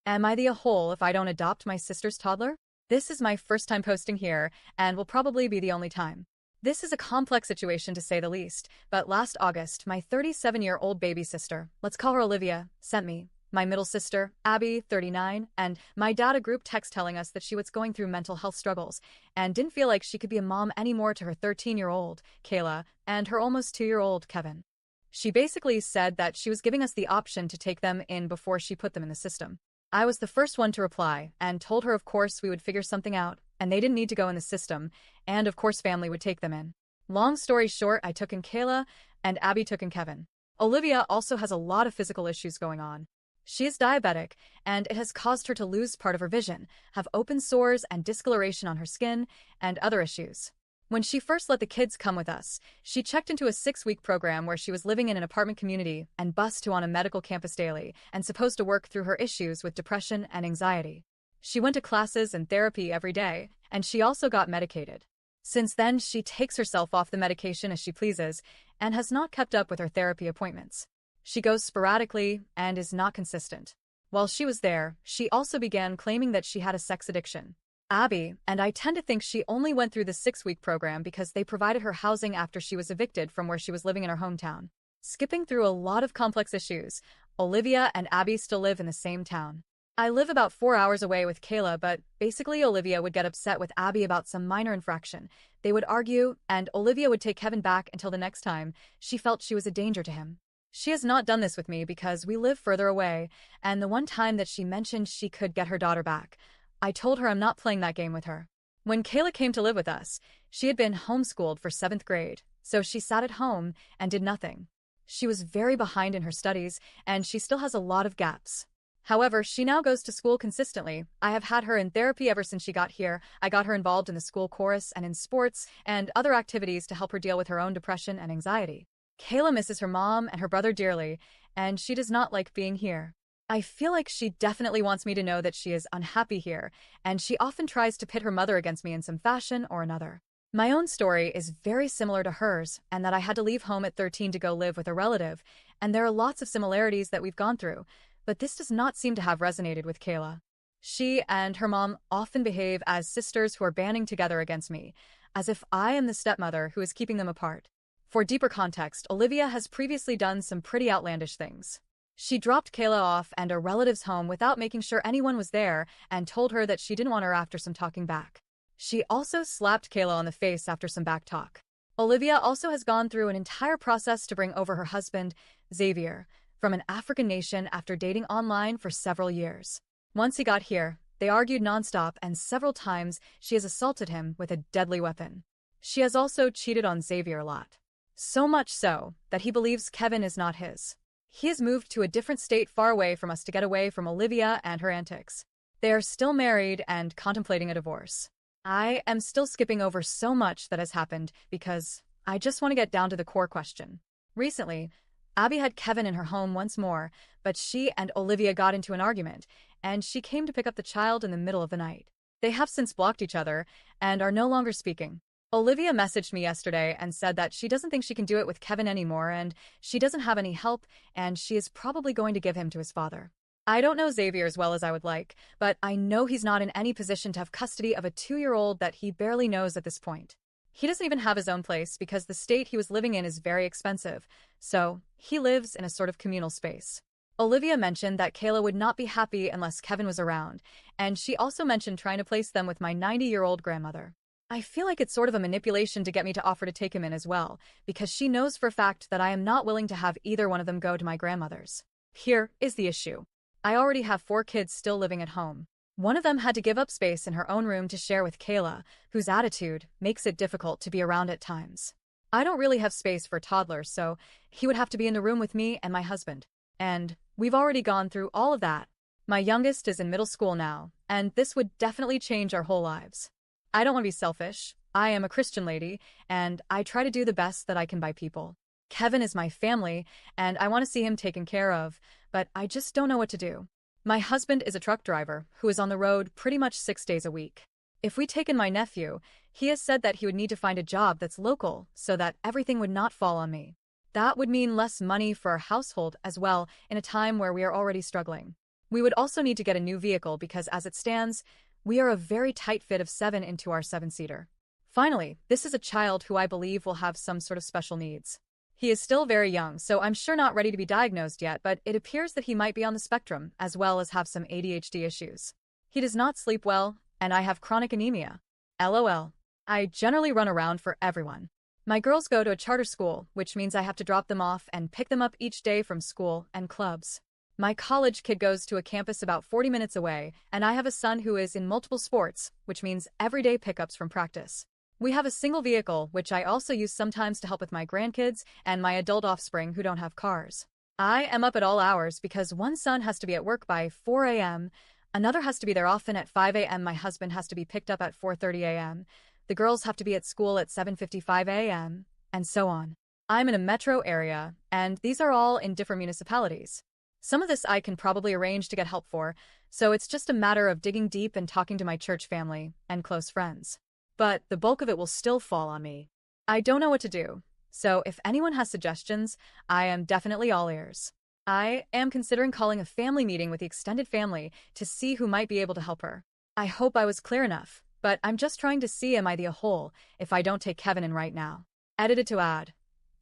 Am I the a-hole if I don't adopt my sister's toddler? This is my first time posting here, and will probably be the only time. This is a complex situation to say the least, but last August, my 37-year-old baby sister, let's call her Olivia, sent me, my middle sister, Abby, 39, and my dad a group text telling us that she was going through mental health struggles and didn't feel like she could be a mom anymore to her 13-year-old, Kayla, and her almost 2-year-old, Kevin. She basically said that she was giving us the option to take them in before she put them in the system. I was the first one to reply and told her of course we would figure something out and they didn't need to go in the system and of course family would take them in. Long story short, I took in Kayla and Abby took in Kevin. Olivia also has a lot of physical issues going on. She is diabetic and it has caused her to lose part of her vision, have open sores and discoloration on her skin, and other issues. When she first let the kids come with us, she checked into a 6-week program where she was living in an apartment community and bused to on a medical campus daily and supposed to work through her issues with depression and anxiety. She went to classes and therapy every day, and she also got medicated. Since then, she takes herself off the medication as she pleases and has not kept up with her therapy appointments. She goes sporadically and is not consistent. While she was there, she also began claiming that she had a sex addiction. Abby and I tend to think she only went through the 6-week program because they provided her housing after she was evicted from where she was living in her hometown. Skipping through a lot of complex issues, Olivia and Abby still live in the same town. I live about 4 hours away with Kayla, but basically Olivia would get upset with Abby about some minor infraction. They would argue, and Olivia would take Kevin back until the next time she felt she was a danger to him. She has not done this with me because we live further away, and the one time that she mentioned she could get her daughter back, I told her I'm not playing that game with her. When Kayla came to live with us, she had been homeschooled for 7th grade, so she sat at home and did nothing. She was very behind in her studies, and she still has a lot of gaps. However, she now goes to school consistently. I have had her in therapy ever since she got here. I got her involved in the school chorus and in sports and other activities to help her deal with her own depression and anxiety. Kayla misses her mom and her brother dearly, and she does not like being here. I feel like she definitely wants me to know that she is unhappy here, and she often tries to pit her mother against me in some fashion or another. My own story is very similar to hers, and that I had to leave home at 13 to go live with a relative, and there are lots of similarities that we've gone through, but this does not seem to have resonated with Kayla. She and her mom often behave as sisters who are banding together against me, as if I am the stepmother who is keeping them apart. For deeper context, Olivia has previously done some pretty outlandish things. She dropped Kayla off and a relative's home without making sure anyone was there and told her that she didn't want her after some talking back. She also slapped Kayla on the face after some back talk. Olivia also has gone through an entire process to bring over her husband, Xavier, from an African nation after dating online for several years. Once he got here, they argued nonstop and several times she has assaulted him with a deadly weapon. She has also cheated on Xavier a lot. So much so that he believes Kevin is not his. He has moved to a different state far away from us to get away from Olivia and her antics. They are still married and contemplating a divorce. I am still skipping over so much that has happened because I just want to get down to the core question. Recently, Abby had Kevin in her home once more, but she and Olivia got into an argument, and she came to pick up the child in the middle of the night. They have since blocked each other and are no longer speaking. Olivia messaged me yesterday and said that she doesn't think she can do it with Kevin anymore and she doesn't have any help and she is probably going to give him to his father. I don't know Xavier as well as I would like, but I know he's not in any position to have custody of a 2-year-old that he barely knows at this point. He doesn't even have his own place because the state he was living in is very expensive, so he lives in a sort of communal space. Olivia mentioned that Kayla would not be happy unless Kevin was around, and she also mentioned trying to place them with my 90-year-old grandmother. I feel like it's sort of a manipulation to get me to offer to take him in as well, because she knows for a fact that I am not willing to have either one of them go to my grandmother's. Here is the issue. I already have 4 kids still living at home. One of them had to give up space in her own room to share with Kayla, whose attitude makes it difficult to be around at times. I don't really have space for a toddler, so he would have to be in the room with me and my husband. And we've already gone through all of that. My youngest is in middle school now, and this would definitely change our whole lives. I don't want to be selfish. I am a Christian lady, and I try to do the best that I can by people. Kevin is my family, and I want to see him taken care of, but I just don't know what to do. My husband is a truck driver who is on the road pretty much 6 days a week. If we take in my nephew, he has said that he would need to find a job that's local so that everything would not fall on me. That would mean less money for our household as well in a time where we are already struggling. We would also need to get a new vehicle because as it stands, we are a very tight fit of 7 into our 7-seater. Finally, this is a child who I believe will have some sort of special needs. He is still very young, so I'm sure not ready to be diagnosed yet, but it appears that he might be on the spectrum, as well as have some ADHD issues. He does not sleep well, and I have chronic anemia. LOL. I generally run around for everyone. My girls go to a charter school, which means I have to drop them off and pick them up each day from school and clubs. My college kid goes to a campus about 40 minutes away, and I have a son who is in multiple sports, which means everyday pickups from practice. We have a single vehicle, which I also use sometimes to help with my grandkids and my adult offspring who don't have cars. I am up at all hours because one son has to be at work by 4 a.m., another has to be there often at 5 a.m., my husband has to be picked up at 4:30 a.m., the girls have to be at school at 7:55 a.m., and so on. I'm in a metro area, and these are all in different municipalities. Some of this I can probably arrange to get help for, so it's just a matter of digging deep and talking to my church family and close friends. But the bulk of it will still fall on me. I don't know what to do, so if anyone has suggestions, I am definitely all ears. I am considering calling a family meeting with the extended family to see who might be able to help her. I hope I was clear enough, but I'm just trying to see am I the whole if I don't take Kevin in right now. Edited to add.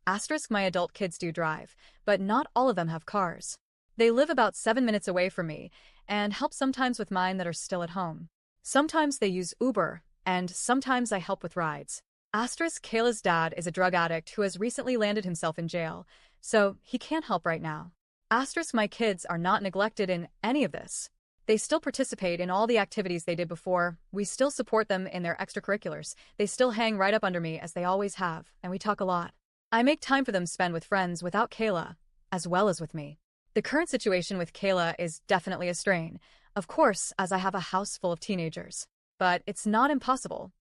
Asterisk my adult kids do drive, but not all of them have cars. They live about 7 minutes away from me and help sometimes with mine that are still at home. Sometimes they use Uber, and sometimes I help with rides. Asterisk Kayla's dad is a drug addict who has recently landed himself in jail, so he can't help right now. Asterisk my kids are not neglected in any of this. They still participate in all the activities they did before, we still support them in their extracurriculars, they still hang right up under me as they always have, and we talk a lot. I make time for them to spend with friends without Kayla, as well as with me. The current situation with Kayla is definitely a strain, of course, as I have a house full of teenagers. But it's not impossible,